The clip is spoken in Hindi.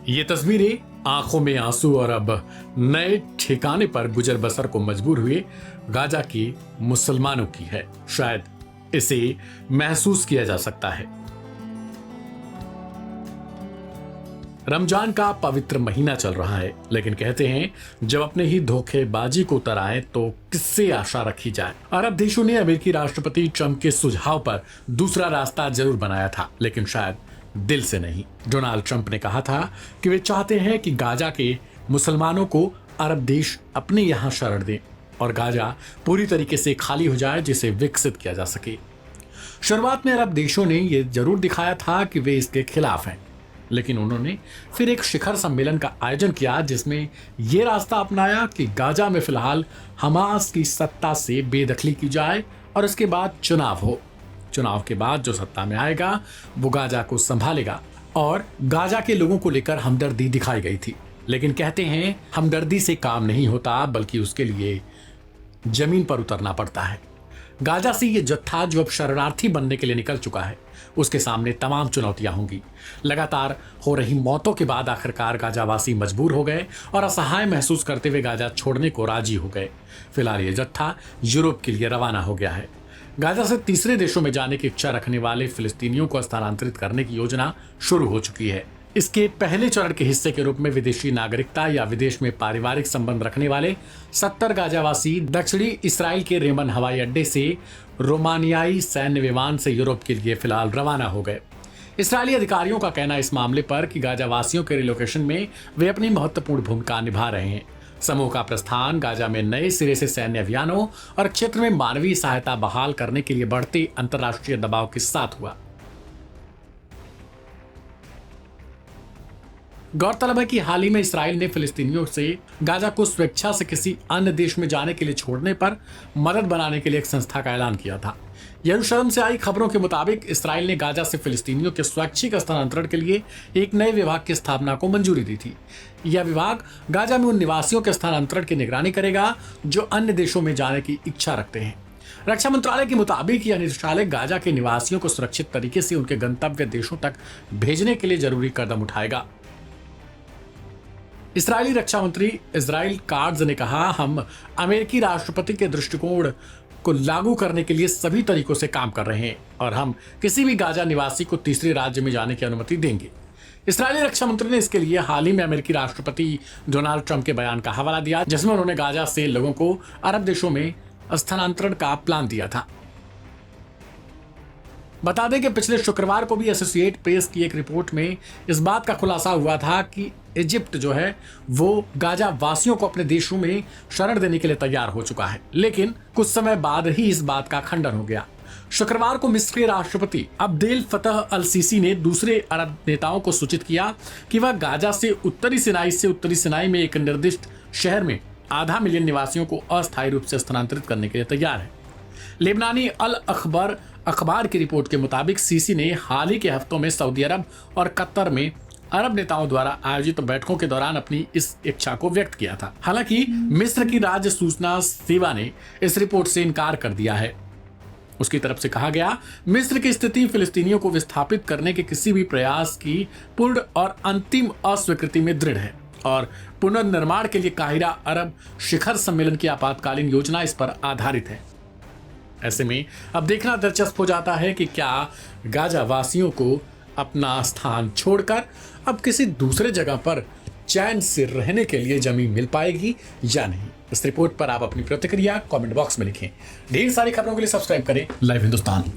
ये तस्वीरें आंखों में आंसू और अब नए ठिकाने पर गुजर बसर को मजबूर हुए गाजा के मुसलमानों की है। शायद इसे महसूस किया जा सकता है। रमजान का पवित्र महीना चल रहा है, लेकिन कहते हैं जब अपने ही धोखेबाजी को उतर आए तो किससे आशा रखी जाए। अरब देशों ने अमेरिकी राष्ट्रपति ट्रंप के सुझाव पर दूसरा रास्ता जरूर बनाया था, लेकिन शायद दिल से नहीं। डोनाल्ड ट्रंप ने कहा था कि वे चाहते हैं कि गाजा के मुसलमानों को अरब देश अपने यहां शरण दें और गाजा पूरी तरीके से खाली हो जाए, जिसे विकसित किया जा सके। शुरुआत में अरब देशों ने यह जरूर दिखाया था कि वे इसके खिलाफ हैं, लेकिन उन्होंने फिर एक शिखर सम्मेलन का आयोजन किया जिसमें यह रास्ता अपनाया कि गाजा में फिलहाल हमास की सत्ता से बेदखली की जाए और इसके बाद चुनाव हो। चुनाव के बाद जो सत्ता में आएगा वो गाजा को संभालेगा और गाजा के लोगों को लेकर हमदर्दी दिखाई गई थी। लेकिन कहते हैं हमदर्दी से काम नहीं होता, बल्कि उसके लिए जमीन पर उतरना पड़ता है। गाजा से ये जत्था जो अब शरणार्थी बनने के लिए निकल चुका है, उसके सामने तमाम चुनौतियां होंगी। लगातार हो रही मौतों के बाद आखिरकार गाजावासी मजबूर हो गए और असहाय महसूस करते हुए गाजा छोड़ने को राजी हो गए। फिलहाल ये जत्था यूरोप के लिए रवाना हो गया है। गाजा से तीसरे देशों में जाने की इच्छा रखने वाले फिलिस्तीनियों को स्थानांतरित करने की योजना शुरू हो चुकी है। इसके पहले चरण के हिस्से के रूप में विदेशी नागरिकता या विदेश में पारिवारिक संबंध रखने वाले 70 गाजावासी दक्षिणी इसराइल के रेमन हवाई अड्डे से रोमानियाई सैन्य विमान से यूरोप के लिए फिलहाल रवाना हो गए। इसराइली अधिकारियों का कहना इस मामले पर कि गाजावासियों के रिलोकेशन में वे अपनी महत्वपूर्ण भूमिका निभा रहे हैं। समूह का प्रस्थान गाजा में नए सिरे से सैन्य अभियानों और क्षेत्र में मानवीय सहायता बहाल करने के लिए बढ़ते अंतर्राष्ट्रीय दबाव के साथ हुआ। गौरतलब है कि हाल ही में इसराइल ने फिलिस्तीनियों से गाजा को स्वेच्छा से किसी अन्य देश में जाने के लिए छोड़ने पर मदद बनाने के लिए एक संस्था का ऐलान किया था। यरूशलेम से आई खबरों के मुताबिक इसराइल ने गाजा से फिलिस्तीनियों के स्वैच्छिक स्थानांतरण के लिए एक नए विभाग की स्थापना को मंजूरी दी थी। यह विभाग गाजा में उन निवासियों के स्थानांतरण की निगरानी करेगा जो अन्य देशों में जाने की इच्छा रखते हैं। रक्षा मंत्रालय के मुताबिक यह निदेशालय गाजा के निवासियों को सुरक्षित तरीके से उनके गंतव्य देशों तक भेजने के लिए जरूरी कदम उठाएगा। इस्राएली रक्षा मंत्री इज़राइल काट्ज ने कहा, हम अमेरिकी राष्ट्रपति के दृष्टिकोण को लागू करने के लिए सभी तरीकों से काम कर रहे हैं और हम किसी भी गाजा निवासी को तीसरे राज्य में जाने की अनुमति देंगे। इस्राएली रक्षा मंत्री ने इसके लिए हाल ही में अमेरिकी राष्ट्रपति डोनाल्ड ट्रंप के बयान का हवाला दिया, जिसमें उन्होंने गाजा से लोगों को अरब देशों में स्थानांतरण का प्लान दिया था। बता दें कि पिछले शुक्रवार को भी एसोसिएट प्रेस की एक रिपोर्ट में इस बात का खुलासा हुआ था कि इजिप्ट जो है वो गाजा वासियों को अपने देशों में शरण देने के लिए तैयार हो चुका है, लेकिन कुछ समय बाद ही इस बात का खंडन हो गया। शुक्रवार को मिस्र के राष्ट्रपति अब्देल फतह अल सीसी ने दूसरे अरब नेताओं को सूचित किया कि वह गाजा से उत्तरी सिनाई में एक निर्दिष्ट शहर में आधा मिलियन निवासियों को अस्थायी रूप से स्थानांतरित करने के लिए तैयार है। लेबनानी अल अखबार की रिपोर्ट के मुताबिक सीसी ने हाल ही के हफ्तों में सऊदी अरब और कतर में अरब नेताओं द्वारा आयोजित बैठकों के दौरान अपनी इस इच्छा को व्यक्त किया था। हालांकि मिस्र की राज्य सूचना सेवा ने इस रिपोर्ट से इनकार कर दिया है। उसकी तरफ से कहा गया, मिस्र की स्थिति फिलिस्तीनियों को विस्थापित करने के किसी भी प्रयास की पूर्ण और अंतिम अस्वीकृति में दृढ़ है और पुनर्निर्माण के लिए काहिरा अरब शिखर सम्मेलन की आपातकालीन योजना इस पर आधारित है। ऐसे में अब देखना दिलचस्प हो जाता है कि क्या गाजा वासियों को अपना स्थान छोड़कर अब किसी दूसरे जगह पर चैन से रहने के लिए जमीन मिल पाएगी या नहीं। इस रिपोर्ट पर आप अपनी प्रतिक्रिया कमेंट बॉक्स में लिखें। ढेर सारी खबरों के लिए सब्सक्राइब करें लाइव हिंदुस्तान।